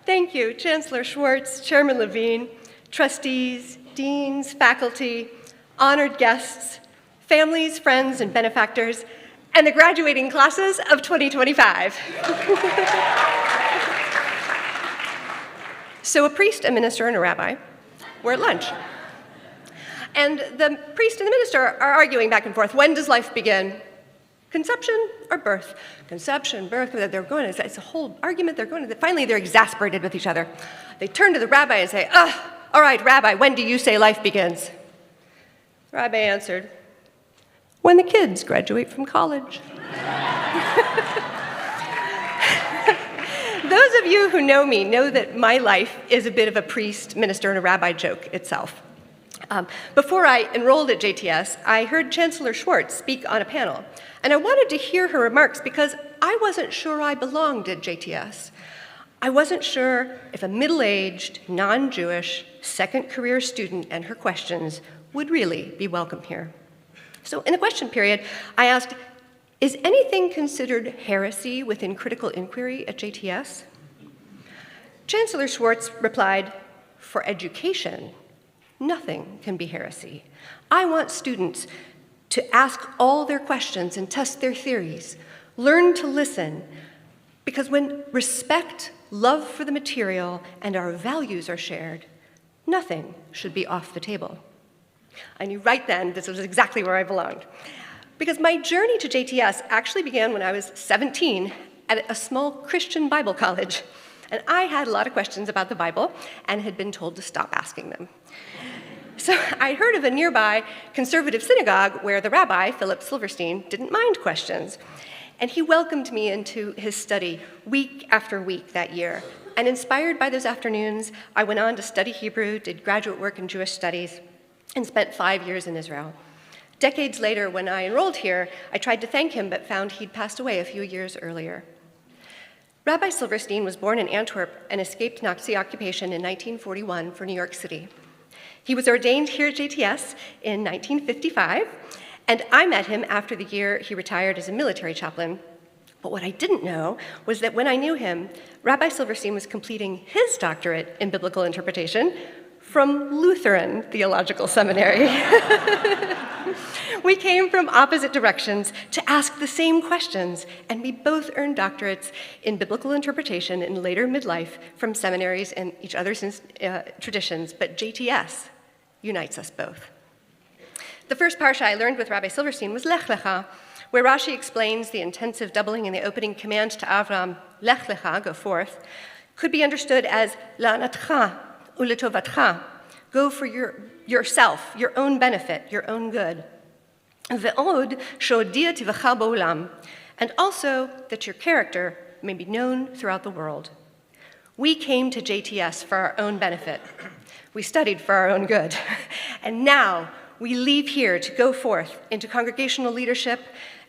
Thank you, Chancellor Schwartz, Chairman Levine, trustees, deans, faculty, honored guests, families, friends, and benefactors, and the graduating classes of 2025. So a priest, a minister, and a rabbi were at lunch. And the priest and the minister are arguing back and forth. When does life begin? Conception or birth? Conception, birth, they're going to, it's a whole argument. Finally, they're exasperated with each other. They turn to the rabbi and say, all right, Rabbi, when do you say life begins? The rabbi answered, when the kids graduate from college. Those of you who know me know that my life is a bit of a priest, minister, and a rabbi joke itself. Before I enrolled at JTS, I heard Chancellor Schwartz speak on a panel, and I wanted to hear her remarks because I wasn't sure I belonged at JTS. I wasn't sure if a middle-aged, non-Jewish, second-career student and her questions would really be welcome here. So in the question period, I asked, is anything considered heresy within critical inquiry at JTS? Chancellor Schwartz replied, for education, nothing can be heresy. I want students to ask all their questions and test their theories, learn to listen, because when respect, love for the material, and our values are shared, nothing should be off the table. I knew right then this was exactly where I belonged. Because my journey to JTS actually began when I was 17 at a small Christian Bible college. And I had a lot of questions about the Bible and had been told to stop asking them. So I heard of a nearby conservative synagogue where the rabbi, Philip Silverstein, didn't mind questions. And he welcomed me into his study week after week that year. And inspired by those afternoons, I went on to study Hebrew, did graduate work in Jewish studies, and spent 5 years in Israel. Decades later, when I enrolled here, I tried to thank him, but found he'd passed away a few years earlier. Rabbi Silverstein was born in Antwerp and escaped Nazi occupation in 1941 for New York City. He was ordained here at JTS in 1955, and I met him after the year he retired as a military chaplain. But what I didn't know was that when I knew him, Rabbi Silverstein was completing his doctorate in biblical interpretation from Lutheran Theological Seminary. We came from opposite directions to ask the same questions, and we both earned doctorates in biblical interpretation in later midlife from seminaries and each other's traditions, but JTS unites us both. The first parsha I learned with Rabbi Silverstein was Lech Lecha, where Rashi explains the intensive doubling in the opening command to Avram, Lech Lecha, go forth, could be understood as La'anatcha u'letovatcha, go for yourself, your own benefit, your own good. Ve'od she'odia tivacha ba'olam, and also that your character may be known throughout the world. We came to JTS for our own benefit. We studied for our own good. And now we leave here to go forth into congregational leadership,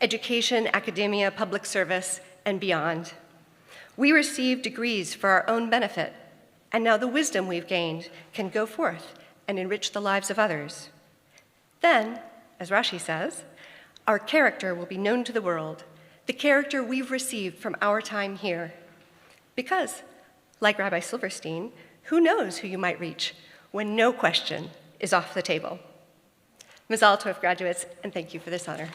education, academia, public service, and beyond. We receive degrees for our own benefit, and now the wisdom we've gained can go forth and enrich the lives of others. Then, as Rashi says, our character will be known to the world, the character we've received from our time here. Because, like Rabbi Silverstein, who knows who you might reach when no question is off the table. Mazal tov, graduates, and thank you for this honor.